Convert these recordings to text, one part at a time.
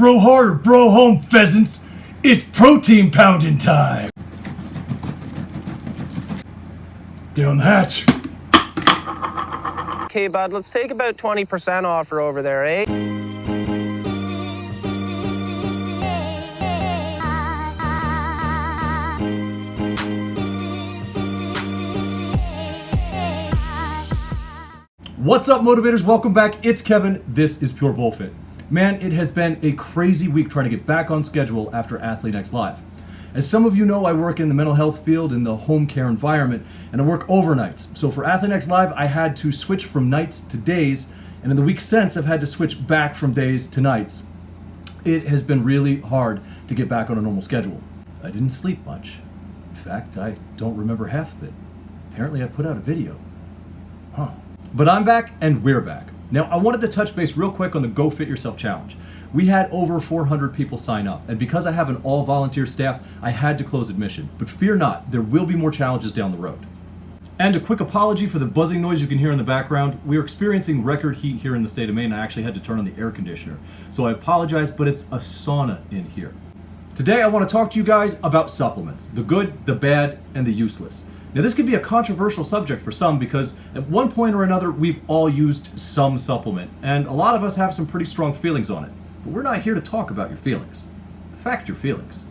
bro hard or bro home, pheasants. It's protein pounding time. Down the hatch. Okay, bud, let's take about 20% off her over there, eh? What's up, motivators? Welcome back. It's Kevin. This is Pure Bullfit. Man, it has been a crazy week trying to get back on schedule after Athlete X Live. As some of you know, I work in the mental health field in the home care environment, and I work overnights. So for Athlete X Live, I had to switch from nights to days, and in the week since, I've had to switch back from days to nights. It has been really hard to get back on a normal schedule. I didn't sleep much. In fact, I don't remember half of it. Apparently, I put out a video. But I'm back, and we're back. Now, I wanted to touch base real quick on the Go Fit Yourself Challenge. We had over 400 people sign up, and because I have an all-volunteer staff, I had to close admission. But fear not, there will be more challenges down the road. And a quick apology for the buzzing noise you can hear in the background. We are experiencing record heat here in the state of Maine. I actually had to turn on the air conditioner. So I apologize, but it's a sauna in here. Today, I want to talk to you guys about supplements. The good, the bad, and the useless. Now, this could be a controversial subject for some because at one point or another, we've all used some supplement, and a lot of us have some pretty strong feelings on it. But we're not here to talk about your feelings. Fact your feelings.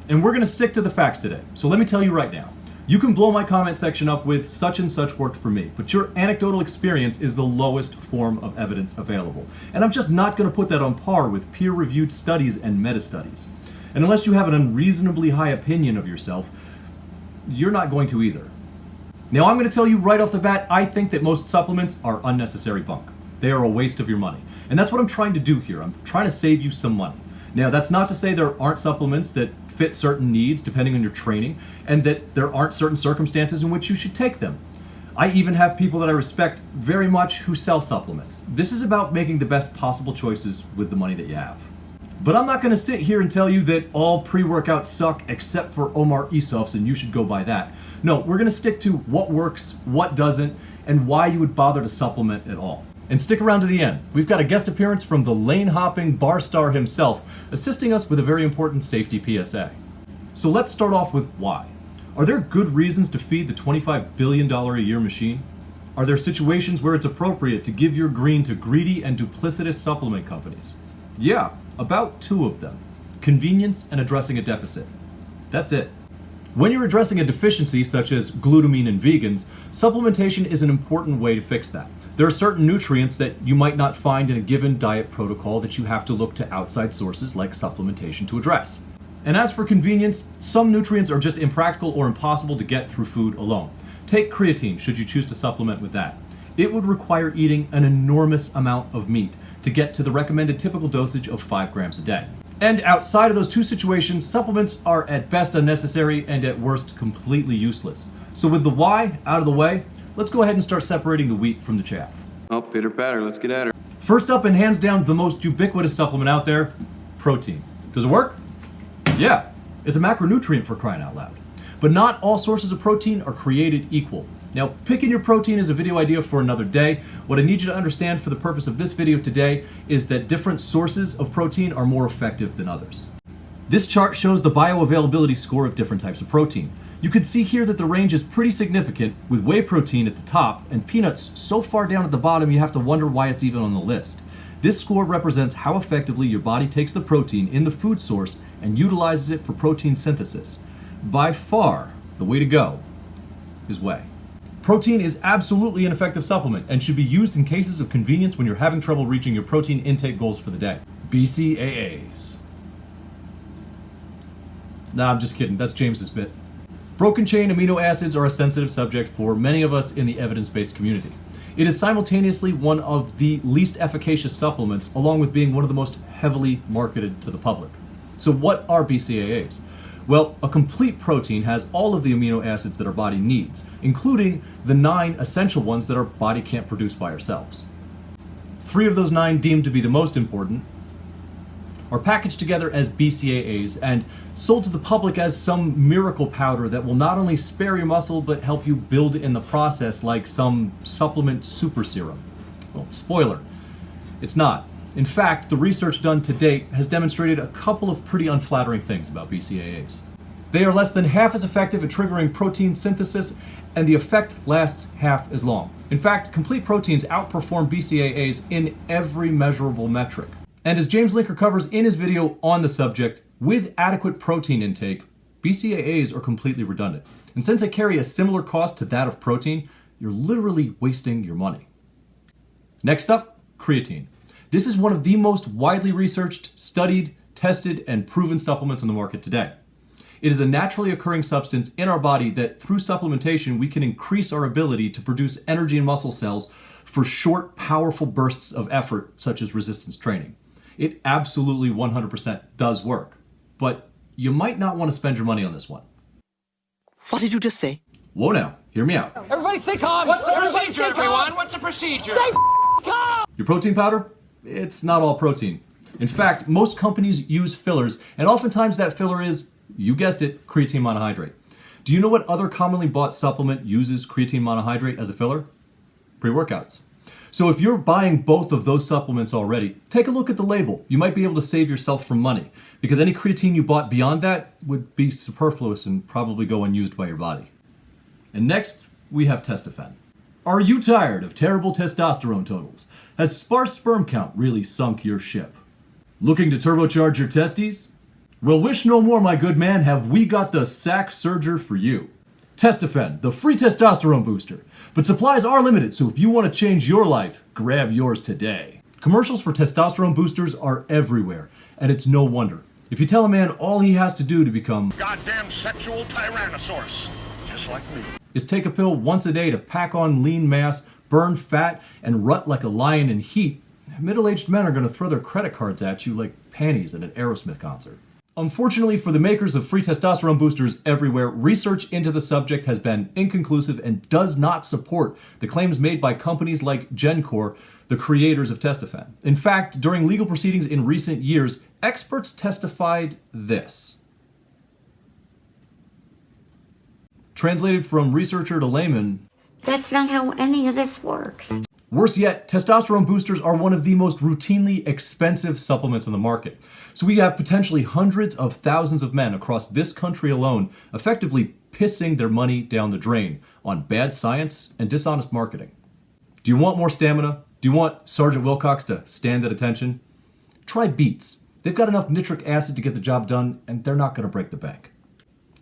And we're gonna stick to the facts today. So let me tell you right now, you can blow my comment section up with such and such worked for me, but your anecdotal experience is the lowest form of evidence available. And I'm just not gonna put that on par with peer-reviewed studies and meta-studies. And unless you have an unreasonably high opinion of yourself, you're not going to either. Now, I'm going to tell you right off the bat, I think that most supplements are unnecessary bunk. They are a waste of your money. And that's what I'm trying to do here. I'm trying to save you some money. Now, that's not to say there aren't supplements that fit certain needs depending on your training, and that there aren't certain circumstances in which you should take them. I even have people that I respect very much who sell supplements. This is about making the best possible choices with the money that you have. But I'm not going to sit here and tell you that all pre-workouts suck except for Omar Isuf's and you should go buy that. No, we're going to stick to what works, what doesn't, and why you would bother to supplement at all. And stick around to the end. We've got a guest appearance from the lane-hopping bar star himself, assisting us with a very important safety PSA. So let's start off with why. Are there good reasons to feed the $25 billion a year machine? Are there situations where it's appropriate to give your green to greedy and duplicitous supplement companies? Yeah, about two of them. Convenience and addressing a deficit. That's it. When you're addressing a deficiency, such as glutamine in vegans, supplementation is an important way to fix that. There are certain nutrients that you might not find in a given diet protocol that you have to look to outside sources like supplementation to address. And as for convenience, some nutrients are just impractical or impossible to get through food alone. Take creatine, should you choose to supplement with that. It would require eating an enormous amount of meat to get to the recommended typical dosage of 5 grams a day. And outside of those two situations, supplements are at best unnecessary and at worst completely useless. So with the why out of the way, let's go ahead and start separating the wheat from the chaff. Oh, pitter patter, let's get at her. First up and hands down the most ubiquitous supplement out there, protein. Does it work? Yeah, it's a macronutrient for crying out loud. But not all sources of protein are created equal. Now, picking your protein is a video idea for another day. What I need you to understand for the purpose of this video today is that different sources of protein are more effective than others. This chart shows the bioavailability score of different types of protein. You can see here that the range is pretty significant, with whey protein at the top and peanuts so far down at the bottom you have to wonder why it's even on the list. This score represents how effectively your body takes the protein in the food source and utilizes it for protein synthesis. By far, the way to go is whey. Protein is absolutely an effective supplement and should be used in cases of convenience when you're having trouble reaching your protein intake goals for the day. BCAAs. Nah, I'm just kidding. That's James's bit. Broken chain amino acids are a sensitive subject for many of us in the evidence-based community. It is simultaneously one of the least efficacious supplements, along with being one of the most heavily marketed to the public. So what are BCAAs? Well, a complete protein has all of the amino acids that our body needs, including the 9 essential ones that our body can't produce by ourselves. 3 of those 9 deemed to be the most important are packaged together as BCAAs and sold to the public as some miracle powder that will not only spare your muscle but help you build in the process like some supplement super serum. Well, spoiler, it's not. In fact, the research done to date has demonstrated a couple of pretty unflattering things about BCAAs. They are less than half as effective at triggering protein synthesis, and the effect lasts half as long. In fact, complete proteins outperform BCAAs in every measurable metric. And as James Linker covers in his video on the subject, with adequate protein intake, BCAAs are completely redundant. And since they carry a similar cost to that of protein, you're literally wasting your money. Next up, creatine. This is one of the most widely researched, studied, tested, and proven supplements on the market today. It is a naturally occurring substance in our body that through supplementation we can increase our ability to produce energy in muscle cells for short, powerful bursts of effort such as resistance training. It absolutely 100% does work, but you might not want to spend your money on this one. What did you just say? Whoa now, hear me out. Everybody stay calm. What's the procedure, everyone? What's the procedure? Stay calm. Your protein powder? It's not all protein. In fact, most companies use fillers, and oftentimes that filler is, you guessed it, creatine monohydrate. Do you know what other commonly bought supplement uses creatine monohydrate as a filler? Pre-workouts. So if you're buying both of those supplements already, take a look at the label. You might be able to save yourself from money, because any creatine you bought beyond that would be superfluous and probably go unused by your body. And next, we have Testofen. Are you tired of terrible testosterone totals? Has sparse sperm count really sunk your ship? Looking to turbocharge your testes? Well, wish no more, my good man, have we got the sack surger for you. Testofen, the free testosterone booster. But supplies are limited, so if you want to change your life, grab yours today. Commercials for testosterone boosters are everywhere, and it's no wonder. If you tell a man all he has to do to become Goddamn sexual tyrannosaurus. Just like me. is take a pill once a day to pack on lean mass, burn fat, and rut like a lion in heat, middle-aged men are going to throw their credit cards at you like panties at an Aerosmith concert. Unfortunately for the makers of free testosterone boosters everywhere, research into the subject has been inconclusive and does not support the claims made by companies like GenCore, the creators of Testofen. In fact, during legal proceedings in recent years, experts testified this. Translated from researcher to layman, that's not how any of this works. Worse yet, testosterone boosters are one of the most routinely expensive supplements on the market. So we have potentially hundreds of thousands of men across this country alone effectively pissing their money down the drain on bad science and dishonest marketing. Do you want more stamina? Do you want Sergeant Wilcox to stand at attention? Try beets. They've got enough nitric acid to get the job done, and they're not going to break the bank.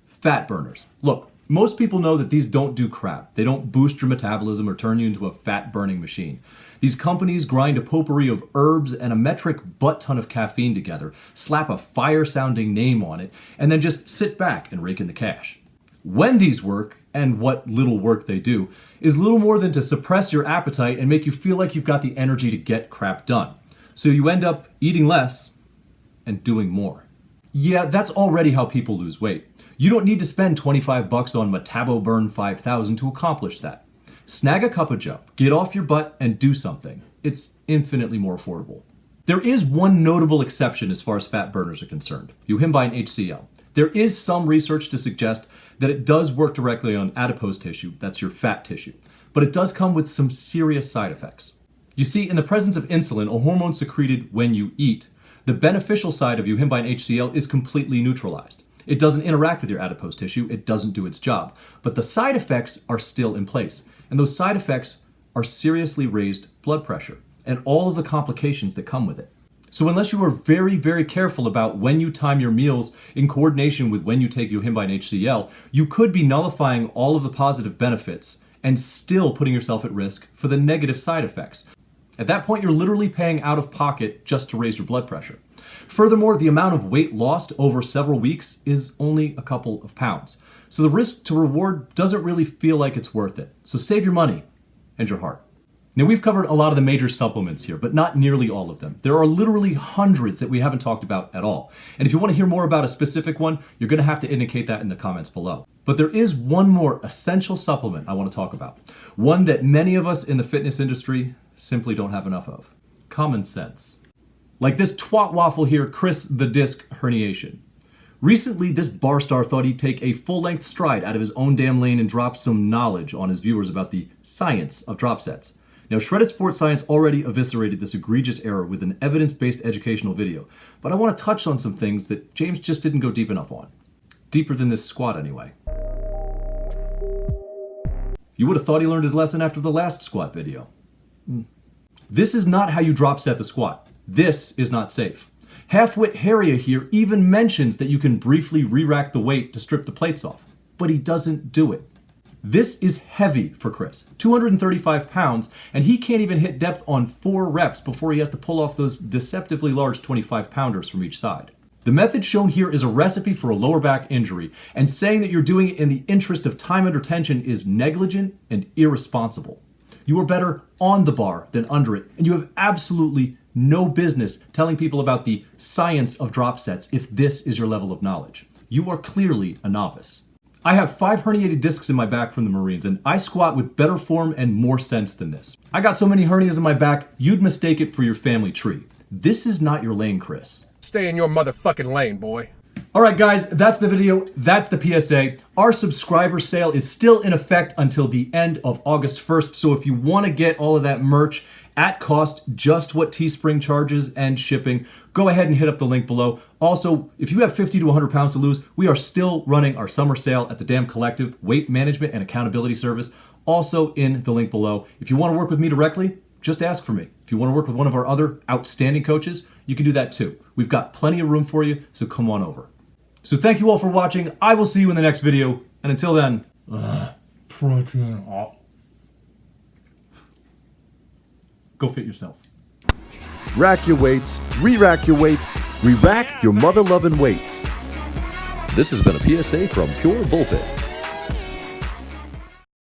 Fat burners. Look, most people know that these don't do crap. They don't boost your metabolism or turn you into a fat-burning machine. These companies grind a potpourri of herbs and a metric butt-ton of caffeine together, slap a fire-sounding name on it, and then just sit back and rake in the cash. When these work, and what little work they do, is little more than to suppress your appetite and make you feel like you've got the energy to get crap done. So you end up eating less and doing more. Yeah, that's already how people lose weight. You don't need to spend $25 on Metaboburn 5000 to accomplish that. Snag a cup of joe, get off your butt, and do something. It's infinitely more affordable. There is one notable exception as far as fat burners are concerned, Yohimbine HCl. There is some research to suggest that it does work directly on adipose tissue, that's your fat tissue, but it does come with some serious side effects. You see, in the presence of insulin, a hormone secreted when you eat, the beneficial side of Yohimbine HCl is completely neutralized. It doesn't interact with your adipose tissue, it doesn't do its job. But the side effects are still in place. And those side effects are seriously raised blood pressure and all of the complications that come with it. So unless you are very, very careful about when you time your meals in coordination with when you take Yohimbine HCl, you could be nullifying all of the positive benefits and still putting yourself at risk for the negative side effects. At that point, you're literally paying out of pocket just to raise your blood pressure. Furthermore, the amount of weight lost over several weeks is only a couple of pounds. So the risk to reward doesn't really feel like it's worth it. So save your money and your heart. Now, we've covered a lot of the major supplements here, but not nearly all of them. There are literally hundreds that we haven't talked about at all. And if you want to hear more about a specific one, you're going to have to indicate that in the comments below. But there is one more essential supplement I want to talk about. One that many of us in the fitness industry simply don't have enough of. Common sense. Like this twat waffle here, Chris the Disc Herniation. Recently, this bar star thought he'd take a full-length stride out of his own damn lane and drop some knowledge on his viewers about the science of Dropsets. Now, Shredded Sports Science already eviscerated this egregious error with an evidence-based educational video, but I want to touch on some things that James just didn't go deep enough on. Deeper than this squat, anyway. You would have thought he learned his lesson after the last squat video. This is not how you drop set the squat. This is not safe. Halfwit Harrier here even mentions that you can briefly re-rack the weight to strip the plates off, but he doesn't do it. This is heavy for Chris, 235 pounds, and he can't even hit depth on 4 reps before he has to pull off those deceptively large 25-pounders from each side. The method shown here is a recipe for a lower back injury, and saying that you're doing it in the interest of time under tension is negligent and irresponsible. You are better on the bar than under it, and you have absolutely no business telling people about the science of drop sets if this is your level of knowledge. You are clearly a novice. I have 5 herniated discs in my back from the Marines, and I squat with better form and more sense than this. I got so many hernias in my back, you'd mistake it for your family tree. This is not your lane, Chris. Stay in your motherfucking lane, boy. Alright guys, that's the video, that's the PSA. Our subscriber sale is still in effect until the end of August 1st, so if you want to get all of that merch at cost, just what Teespring charges and shipping, go ahead and hit up the link below. Also, if you have 50 to 100 pounds to lose, we are still running our summer sale at the Damn Collective Weight Management and Accountability Service, also in the link below. If you want to work with me directly, just ask for me. If you want to work with one of our other outstanding coaches, you can do that too. We've got plenty of room for you, so come on over. So thank you all for watching. I will see you in the next video, and until then, protein up. Go fit yourself. Rack your weights, re-rack your weights, re-rack your mother-loving weights. This has been a PSA from Pure Bullfit.